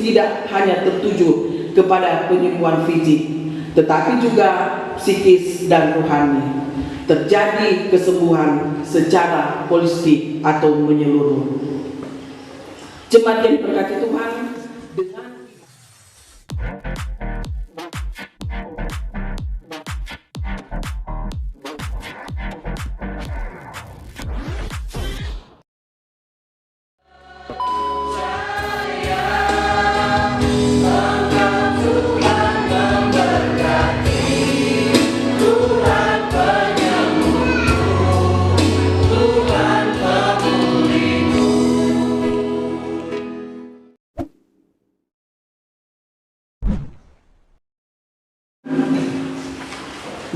tidak hanya tertuju kepada penyembuhan fisik, tetapi juga psikis dan rohani. Terjadi kesembuhan secara holistik atau menyeluruh. Jemaat yang diberkati Tuhan, dengan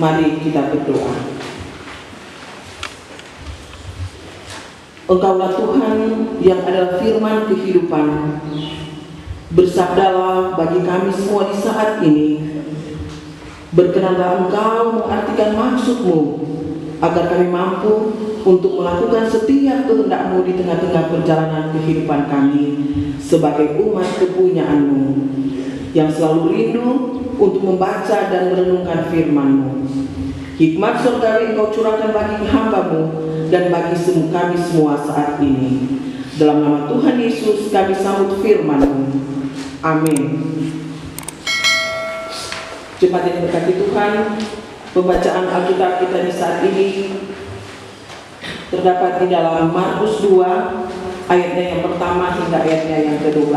mari kita berdoa. Engkaulah Tuhan yang adalah firman kehidupan. Bersabdalah bagi kami semua di saat ini. Berkenanlah Engkau mengartikan maksud-Mu, agar kami mampu untuk melakukan setiap kehendak-Mu di tengah-tengah perjalanan kehidupan kami sebagai umat kepunyaan-Mu yang selalu rindu untuk membaca dan merenungkan firman-Mu. Hikmat surgawi Engkau curahkan bagi hamba-Mu dan bagi kami semua saat ini. Dalam nama Tuhan Yesus kami sambut firman-Mu. Amin. Jemaat yang diberkati Tuhan, pembacaan Alkitab kita di saat ini terdapat di dalam Markus 2 ayatnya yang pertama hingga ayatnya yang ke-12.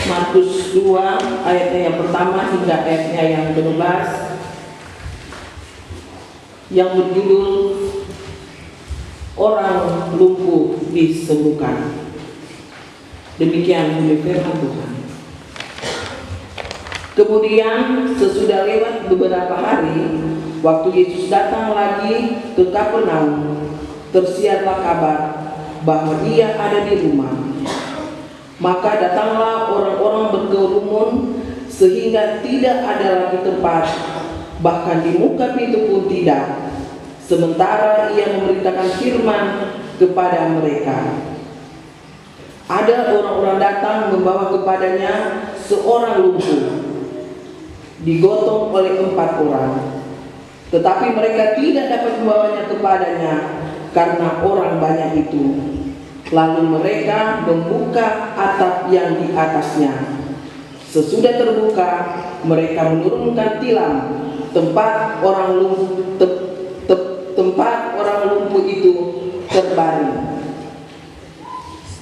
Markus 2 ayatnya yang pertama hingga ayatnya yang ke-12 yang berjudul Orang Lumpuh Disembuhkan. Demikian bunyi firman Tuhan. Kemudian sesudah lewat beberapa hari, waktu Yesus datang lagi ke Kapernaum, tersiarlah kabar bahwa Dia ada di rumah. Maka datanglah orang-orang berkerumun sehingga tidak ada lagi tempat, bahkan di muka pintu pun tidak, sementara Ia memberitakan firman kepada mereka. Ada orang-orang datang membawa kepadanya seorang lumpuh, digotong oleh 4 orang. Tetapi mereka tidak dapat membawanya kepadanya karena orang banyak itu. Lalu mereka membuka atap yang di atasnya. Sesudah terbuka, mereka menurunkan tilam tempat orang lumpuh itu terbaring.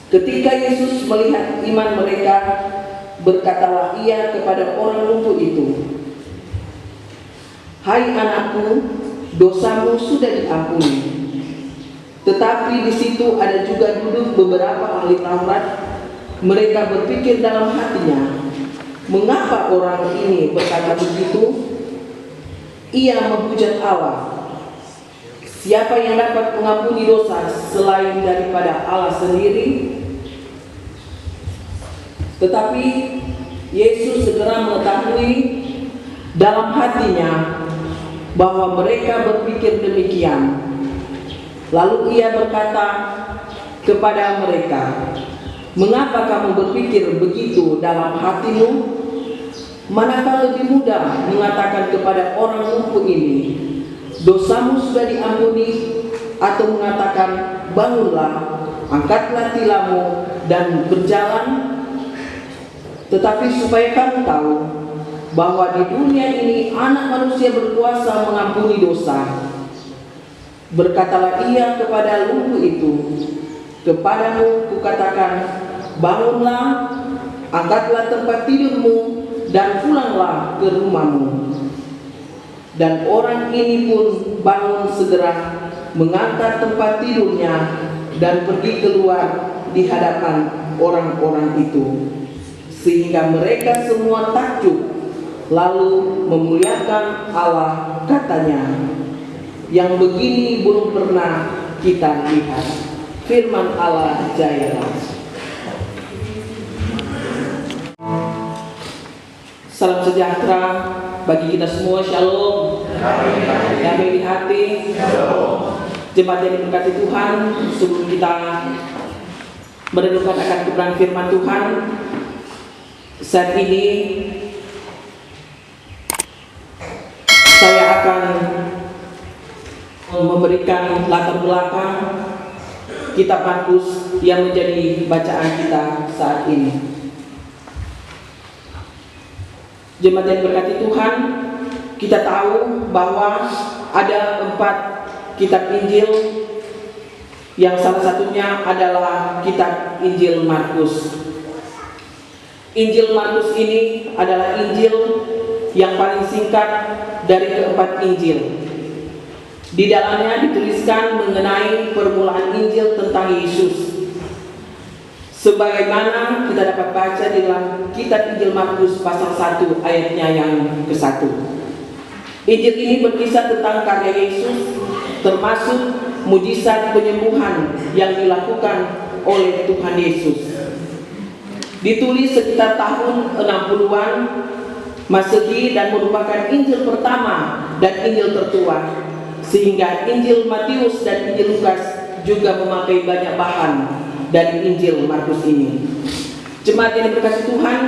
Ketika Yesus melihat iman mereka, berkatalah Ia kepada orang lumpuh itu, "Hai anakku, dosamu sudah diampuni." Tetapi di situ ada juga duduk beberapa ahli Taurat. Mereka berpikir dalam hatinya, "Mengapa orang ini berkata begitu? Ia menghujat Allah. Siapa yang dapat mengampuni dosa selain daripada Allah sendiri?" Tetapi Yesus segera mengetahui dalam hatinya bahwa mereka berpikir demikian. Lalu Ia berkata kepada mereka, "Mengapa kamu berpikir begitu dalam hatimu? Manakah lebih mudah mengatakan kepada orang lumpuh ini, 'Dosamu sudah diampuni,' atau mengatakan, 'Bangunlah, angkatlah tilammu dan berjalan'? Tetapi supaya kamu tahu bahwa di dunia ini Anak Manusia berkuasa mengampuni dosa." Berkatalah Ia kepada lumpuh itu, "Kepadamu kukatakan, bangunlah, angkatlah tempat tidurmu, dan pulanglah ke rumahmu." Dan orang ini pun bangun segera, mengangkat tempat tidurnya, dan pergi keluar di hadapan orang-orang itu, sehingga mereka semua takjub, lalu memuliakan Allah, katanya, "Yang begini belum pernah kita lihat." Firman Allah jaya. Salam sejahtera bagi kita semua. Shalom. Damai di hati. Jemaat yang diberkati Tuhan, sebelum kita merenungkan akan kebenaran firman Tuhan, saat ini saya akan memberikan latar belakang kitab Markus yang menjadi bacaan kita saat ini. Jemaat yang diberkati Tuhan, kita tahu bahwa ada 4 kitab Injil, yang salah satunya adalah kitab Injil Markus. Injil Markus ini adalah Injil yang paling singkat dari ke-4 Injil. Di dalamnya dituliskan mengenai permulaan Injil tentang Yesus. Sebagaimana kita dapat baca di dalam kitab Injil Markus pasal 1 ayatnya yang ke-1. Injil ini berkisah tentang karya Yesus, termasuk mujizat penyembuhan yang dilakukan oleh Tuhan Yesus. Ditulis sekitar tahun 60-an Masehi dan merupakan Injil pertama dan Injil tertua, sehingga Injil Matius dan Injil Lukas juga memakai banyak bahan dari Injil Markus ini. Jemaat yang diberkati Tuhan,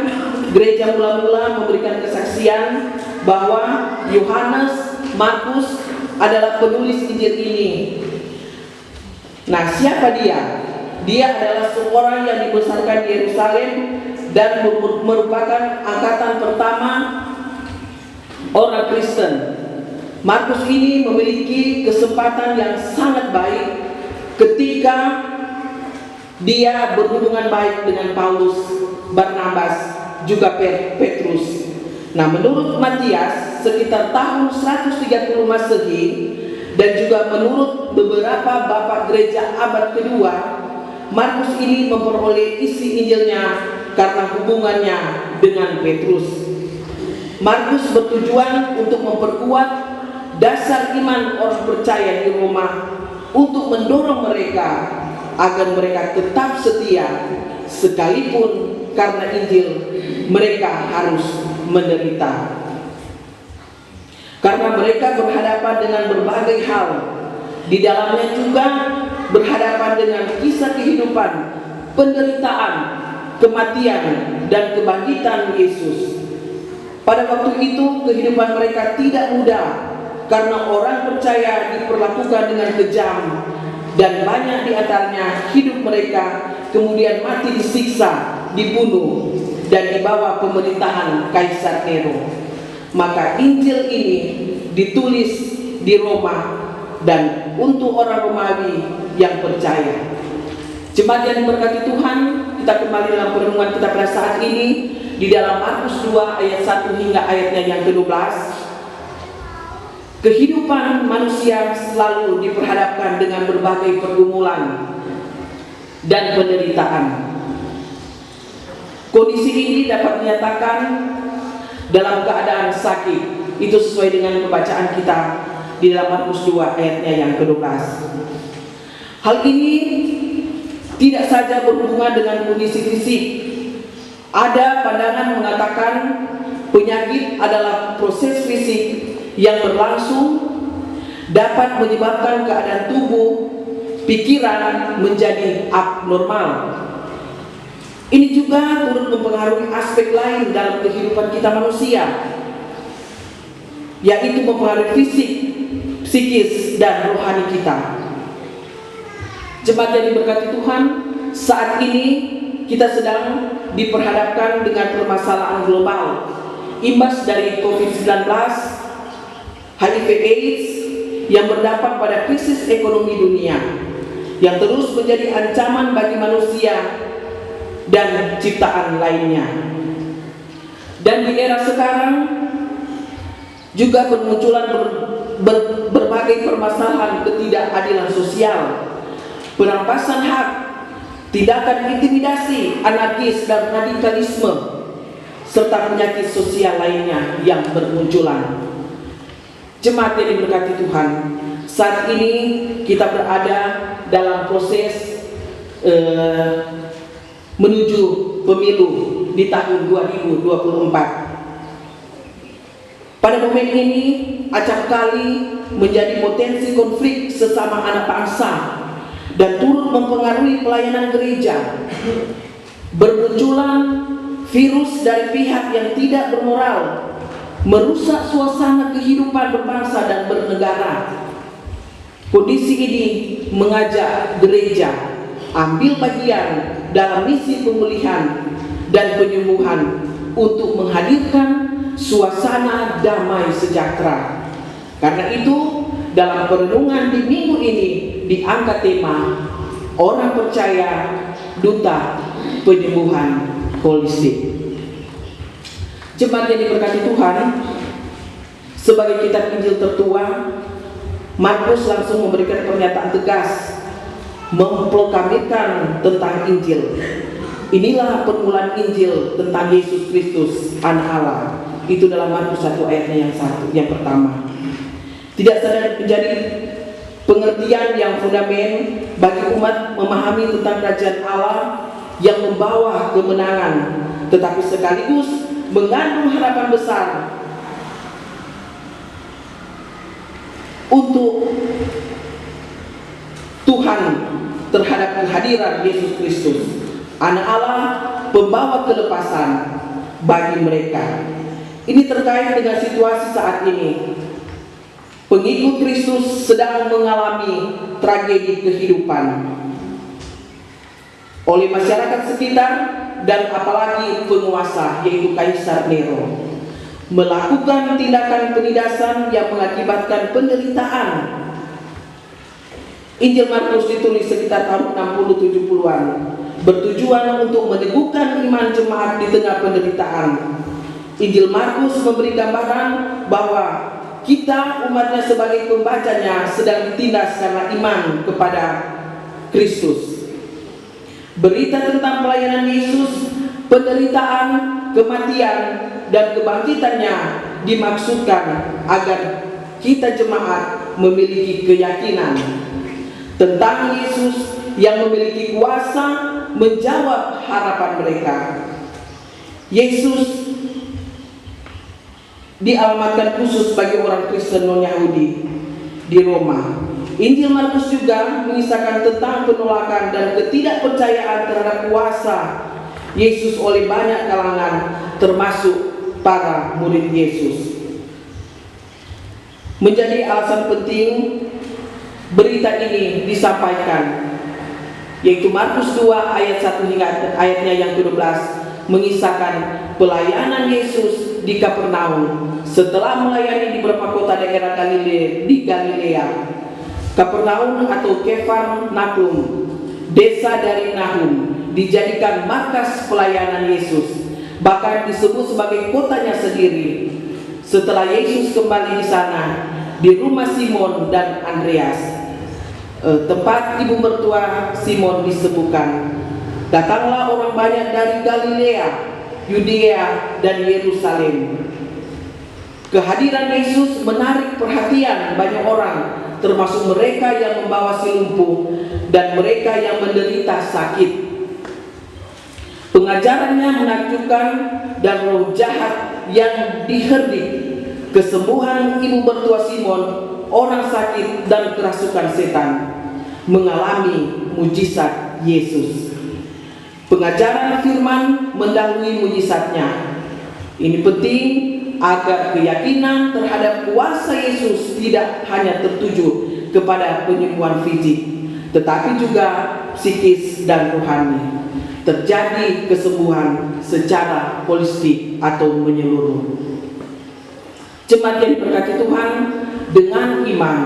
gereja mula-mula memberikan kesaksian bahwa Yohanes, Markus adalah penulis Injil ini. Nah, siapa dia? Dia adalah seorang yang dibesarkan di Yerusalem dan merupakan angkatan pertama orang Kristen. Markus ini memiliki kesempatan yang sangat baik ketika dia berhubungan baik dengan Paulus, Barnabas, juga Petrus. Nah, menurut Matias sekitar tahun 130 Masehi dan juga menurut beberapa bapak gereja abad kedua, Markus ini memperoleh isi Injilnya karena hubungannya dengan Petrus. Markus bertujuan untuk memperkuat dasar iman orang percaya di Roma, untuk mendorong mereka agar mereka tetap setia sekalipun karena Injil mereka harus menderita. Karena mereka berhadapan dengan berbagai hal, di dalamnya juga berhadapan dengan kisah kehidupan, penderitaan, kematian, dan kebangkitan Yesus. Pada waktu itu kehidupan mereka tidak mudah, karena orang percaya diperlakukan dengan kejam, dan banyak di antaranya hidup mereka kemudian mati disiksa, dibunuh, dan di bawah pemerintahan Kaisar Nero. Maka Injil ini ditulis di Roma dan untuk orang Romawi yang percaya. Jemaat yang diberkati Tuhan, kita kembali dalam perenungan kita pada saat ini di dalam Markus 2 ayat 1 hingga ayatnya yang ke-12. Kehidupan manusia selalu diperhadapkan dengan berbagai pergumulan dan penderitaan. Kondisi ini dapat dinyatakan dalam keadaan sakit. Itu sesuai dengan pembacaan kita di dalam Markus 2 ayatnya yang ke-12. Hal ini tidak saja berhubungan dengan kondisi fisik. Ada pandangan mengatakan penyakit adalah proses fisik yang berlangsung, dapat menyebabkan keadaan tubuh, pikiran menjadi abnormal. Ini juga turut mempengaruhi aspek lain dalam kehidupan kita manusia, yaitu mempengaruhi fisik, psikis, dan rohani kita. Jemaat yang diberkati Tuhan, saat ini kita sedang diperhadapkan dengan permasalahan global, imbas dari COVID-19, HIV/AIDS yang berdampak pada krisis ekonomi dunia, yang terus menjadi ancaman bagi manusia dan ciptaan lainnya. Dan di era sekarang juga bermunculan berbagai permasalahan ketidakadilan sosial, perampasan hak, tindakan intimidasi, anarkis, dan radikalisme, serta penyakit sosial lainnya yang bermunculan. Jemaat yang diberkati Tuhan, saat ini kita berada dalam proses menuju pemilu di tahun 2024. Pada momen ini acap kali menjadi potensi konflik sesama anak bangsa dan turut mempengaruhi pelayanan gereja. Bermunculan virus dari pihak yang tidak bermoral, merusak suasana kehidupan berbangsa dan bernegara. Kondisi ini mengajak gereja ambil bagian dalam misi pemulihan dan penyembuhan untuk menghadirkan suasana damai sejahtera. Karena itu, dalam perenungan di minggu ini diangkat tema orang percaya duta penyembuhan holistik. Jemaat yang diberkati Tuhan, sebagai kitab Injil tertua, Markus langsung memberikan pernyataan tegas, memproklamirkan tentang Injil. Inilah permulaan Injil tentang Yesus Kristus, Anak Allah. Itu dalam Markus 1 ayatnya yang pertama. Tidak saja menjadi pengertian yang fundamental bagi umat memahami tentang kerajaan Allah yang membawa kemenangan, tetapi sekaligus mengandung harapan besar untuk Tuhan terhadap kehadiran Yesus Kristus, Anak Allah, pembawa kelepasan bagi mereka. Ini terkait dengan situasi saat ini. Pengikut Kristus sedang mengalami tragedi kehidupan oleh masyarakat sekitar dan apalagi penguasa, yaitu Kaisar Nero, melakukan tindakan penindasan yang mengakibatkan penderitaan. Injil Markus ditulis sekitar tahun 60-70-an, bertujuan untuk meneguhkan iman jemaat di tengah penderitaan. Injil Markus memberi gambaran bahwa kita umatnya sebagai pembacanya sedang ditindas karena iman kepada Kristus. Berita tentang pelayanan Yesus, penderitaan, kematian, dan kebangkitannya dimaksudkan agar kita jemaat memiliki keyakinan tentang Yesus yang memiliki kuasa menjawab harapan mereka. Yesus dialamatkan khusus bagi orang Kristen non-Yahudi di Roma. Injil Markus juga mengisahkan tentang penolakan dan ketidakpercayaan terhadap kuasa Yesus oleh banyak kalangan, termasuk para murid Yesus. Menjadi alasan penting berita ini disampaikan, yaitu Markus 2 ayat 1 hingga ayatnya yang ke-12 mengisahkan pelayanan Yesus di Kapernaum setelah melayani di beberapa kota daerah Galilea. Kapernaum atau Kafarnaum, desa dari Nahum, dijadikan markas pelayanan Yesus, bahkan disebut sebagai kotanya sendiri. Setelah Yesus kembali di sana, di rumah Simon dan Andreas, tempat ibu mertua Simon disembuhkan, datanglah orang banyak dari Galilea, Yudea, dan Yerusalem. Kehadiran Yesus menarik perhatian banyak orang, termasuk mereka yang membawa si lumpuh dan mereka yang menderita sakit. Pengajarannya menakjubkan dan roh jahat yang diherdik, kesembuhan ibu mertua Simon, orang sakit dan kerasukan setan, mengalami mujizat Yesus. Pengajaran firman mendahului mujizatnya. Ini penting agar keyakinan terhadap kuasa Yesus tidak hanya tertuju kepada penyembuhan fisik, tetapi juga psikis dan rohani. Terjadi kesembuhan secara holistik atau menyeluruh. Jemaat yang diberkati Tuhan, dengan iman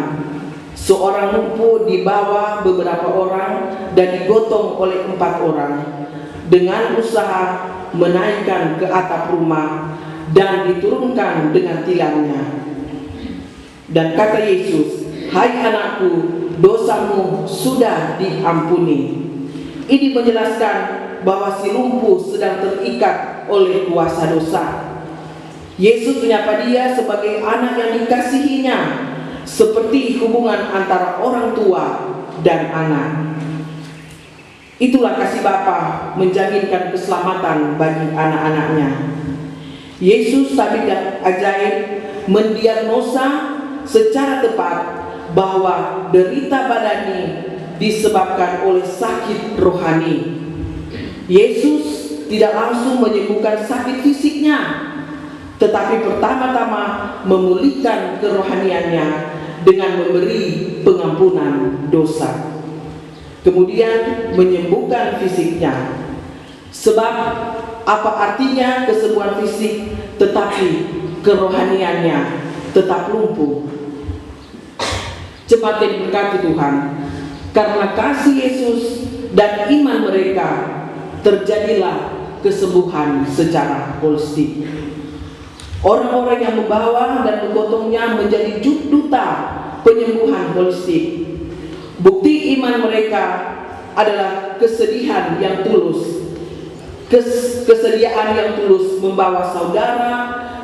seorang lumpuh dibawa beberapa orang dan digotong oleh 4 orang dengan usaha menaikkan ke atap rumah dan diturunkan dengan tilangnya. Dan kata Yesus, "Hai anakku, dosamu sudah diampuni." Ini menjelaskan bahwa si lumpuh sedang terikat oleh kuasa dosa. Yesus menyapa dia sebagai anak yang dikasihinya, seperti hubungan antara orang tua dan anak. Itulah kasih Bapa menjaminkan keselamatan bagi anak-anaknya. Yesus sabda ajaib mendiagnosa secara tepat bahwa derita badani disebabkan oleh sakit rohani. Yesus tidak langsung menyembuhkan sakit fisiknya, tetapi pertama-tama memulihkan kerohaniannya dengan memberi pengampunan dosa. Kemudian menyembuhkan fisiknya. Sebab apa artinya kesembuhan fisik tetapi kerohaniannya tetap lumpuh? Jemaat yang diberkati Tuhan, karena kasih Yesus dan iman mereka, terjadilah kesembuhan secara holistik. Orang-orang yang membawa dan menggotongnya menjadi duta penyembuhan holistik. Bukti iman mereka adalah kesedihan yang tulus, kesediaan yang tulus membawa saudara,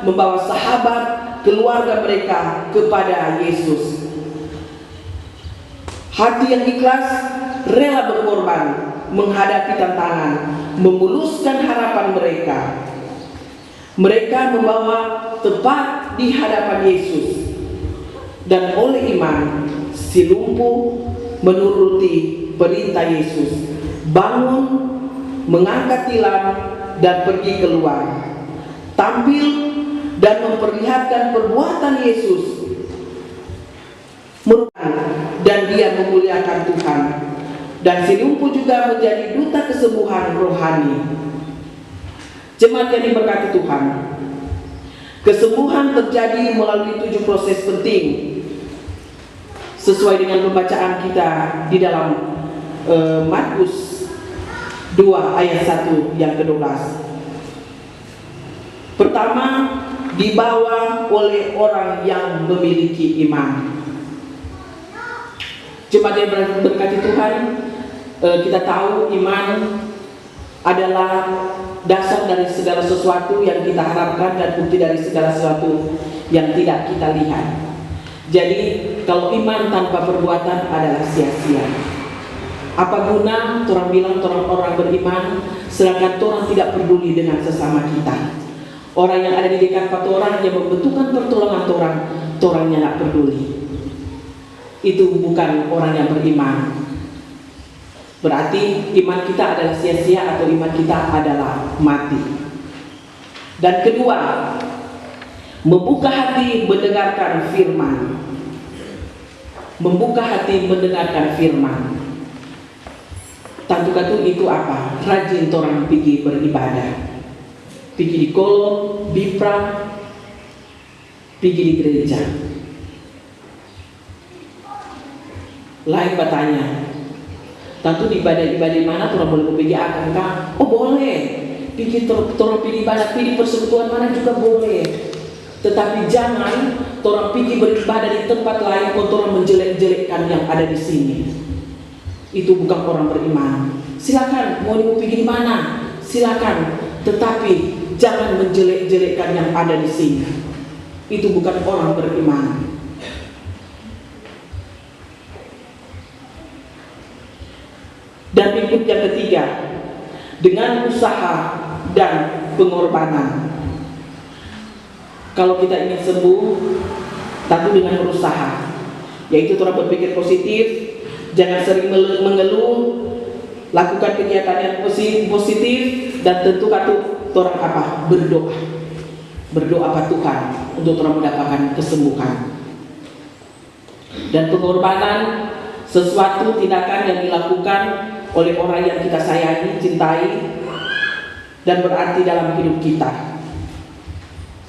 membawa sahabat, keluarga mereka kepada Yesus. Hati yang ikhlas, rela berkorban, menghadapi tantangan, memuluskan harapan mereka. Mereka membawa tepat di hadapan Yesus, dan oleh iman si lumpuh menuruti perintah Yesus, bangun, mengangkat tilam, dan pergi keluar, tampil dan memperlihatkan perbuatan Yesus, dan dia memuliakan Tuhan. Dan si lumpuh juga menjadi duta kesembuhan rohani. Jemaat yang diberkati Tuhan, kesembuhan terjadi melalui 7 proses penting sesuai dengan pembacaan kita di dalam Markus 2 ayat 1 yang ke-12. Pertama, dibawa oleh orang yang memiliki iman. Jemaat yang berkati Tuhan, kita tahu iman adalah dasar dari segala sesuatu yang kita harapkan dan bukti dari segala sesuatu yang tidak kita lihat. Jadi kalau iman tanpa perbuatan adalah sia-sia. Apa guna orang bilang orang beriman sedangkan orang tidak peduli dengan sesama kita? Orang yang ada di dekat orang yang membutuhkan pertolongan orangnya tidak peduli. Itu bukan orang yang beriman. Berarti iman kita adalah sia-sia atau iman kita adalah mati. Dan kedua, membuka hati mendengarkan firman. Membuka hati mendengarkan firman. Tentu itu apa? Rajin orang pergi beribadah. Pergi di kolom, bipra, pergi di gereja. Lain bertanya, tentu di ibadah-ibadah mana orang boleh pergi akan kah? Oh boleh. Pergi orang pergi ibadah, pergi persekutuan mana juga boleh. Tetapi jangan orang pergi beribadah di tempat lain, orang menjelek-jelekkan yang ada di sini. Itu bukan orang beriman. Silakan mau pergi di mana, silakan. Tetapi jangan menjelek-jelekkan yang ada di sini. Itu bukan orang beriman. Dan berikut yang ketiga, dengan usaha dan pengorbanan. Kalau kita ingin sembuh, tentu dengan berusaha, yaitu orang berpikir positif, jangan sering mengeluh, lakukan kegiatan yang positif, dan tentu orang apa? Berdoa pada Tuhan untuk orang mendapatkan kesembuhan. Dan pengorbanan, sesuatu tindakan yang dilakukan oleh orang yang kita sayangi, cintai, dan berarti dalam hidup kita.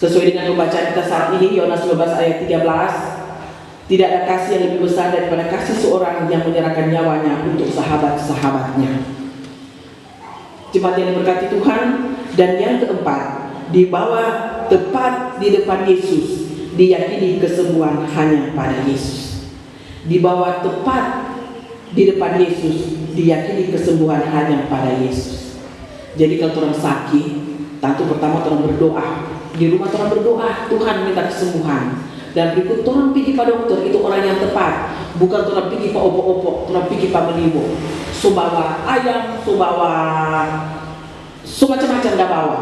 Sesuai dengan pembacaan kita saat ini, Yohanes 12 ayat 13, tidak ada kasih yang lebih besar daripada kasih seorang yang menyerahkan nyawanya untuk sahabat-sahabatnya. Jemaat yang diberkati Tuhan. Dan yang keempat, dibawa tepat di depan Yesus, diyakini kesembuhan hanya pada Yesus. Dibawa tepat di depan Yesus, diyakini kesembuhan hanya pada Yesus. Jadi kalau orang sakit, tentu pertama orang berdoa. Di rumah orang berdoa, Tuhan minta kesembuhan. Dan berikut orang pergi pada dokter, itu orang yang tepat. Bukan orang pergi pada opok-opok, orang pergi pada menimbul. So bawa ayam, so bawa macam-macam dah bawa.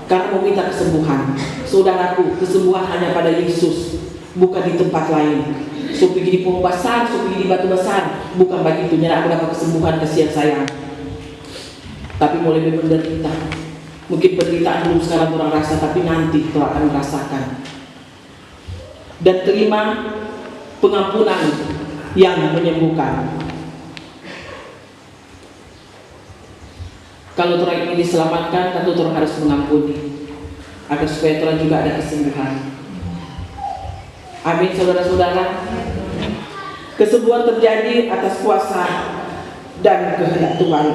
Karena mau minta kesembuhan. Saudaraku, kesembuhan hanya pada Yesus. bukan di tempat lain. So pergi di pohon besar, so pergi di batu besar, bukan begitu. Nyara aku dapat kesembuhan, kasihan sayang. Tapi mulai menderita. Mungkin penderitaan belum sekarang orang rasa, tapi nanti kau akan merasakan. Dan terima pengampunan yang menyembuhkan. Kalau orang ingin diselamatkan, tentu orang harus mengampuni, agar supaya orang juga ada kesembuhan. Amin, saudara-saudara. Kesembuhan terjadi atas kuasa dan kehendak Tuhan.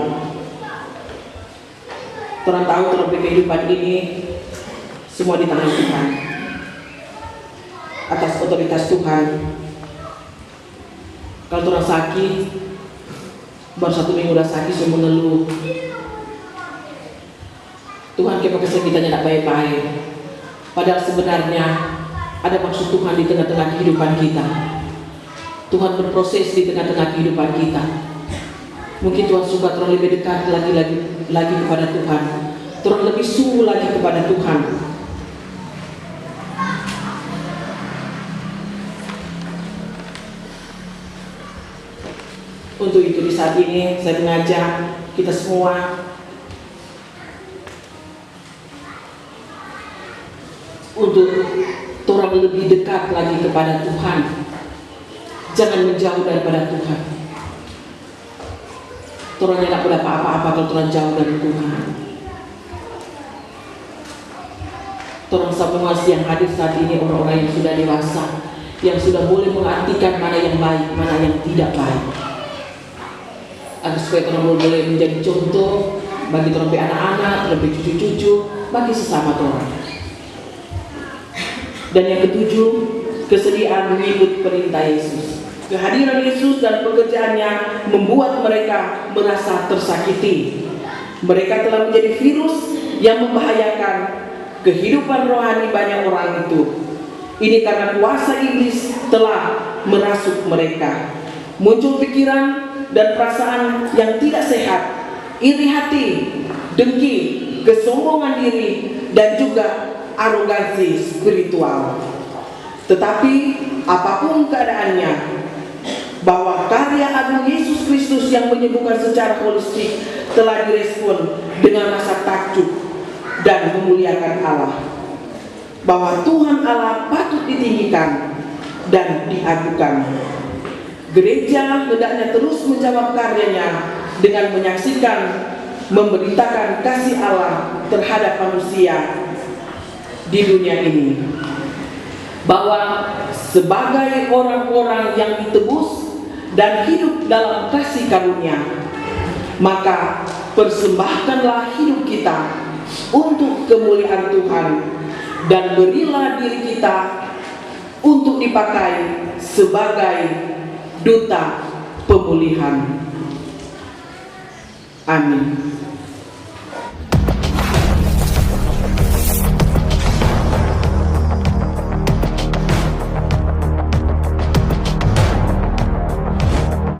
Orang tahu dalam kehidupan ini semua di tangan Tuhan, atas otoritas Tuhan. Kalau orang sakit, baru 1 minggu udah sakit, semua mengeluh. Tuhan kepada kesakitannya tidak baik-baik. Padahal sebenarnya ada maksud Tuhan di tengah-tengah kehidupan kita. Tuhan berproses di tengah-tengah kehidupan kita. Mungkin Tuhan suka terlalu lebih dekat lagi kepada Tuhan, terlalu lebih sungguh lagi kepada Tuhan. Untuk itu di saat ini saya mengajak kita semua untuk orang lebih dekat lagi kepada Tuhan. Jangan menjauh daripada Tuhan. Orang yang tidak berapa apa-apa kalau orang jauh dari Tuhan. Orang semua yang hadir saat ini orang-orang yang sudah dewasa, yang sudah boleh mengartikan mana yang baik, mana yang tidak baik. Agar supaya orang boleh menjadi contoh bagi orang anak-anak, bagi cucu-cucu, bagi sesama orang. Dan yang ketujuh, kesediaan mengikut perintah Yesus. Kehadiran Yesus dan pekerjaannya membuat mereka merasa tersakiti. Mereka telah menjadi virus yang membahayakan kehidupan rohani banyak orang itu. Ini karena kuasa iblis telah merasuk mereka. Muncul pikiran dan perasaan yang tidak sehat, iri hati, dengki, kesombongan diri, dan juga arogansi spiritual. Tetapi apapun keadaannya, bahwa karya agung Yesus Kristus yang menyembuhkan secara holistik telah direspon dengan rasa takjub dan memuliakan Allah. Bahwa Tuhan Allah patut ditinggikan dan diagukan. Gereja hendaknya terus menjawab karyanya dengan menyaksikan, memberitakan kasih Allah terhadap manusia di dunia ini. Bahwa sebagai orang-orang yang ditebus dan hidup dalam kasih karunia, maka persembahkanlah hidup kita untuk kemuliaan Tuhan, dan berilah diri kita untuk dipakai sebagai duta pemulihan. Amin.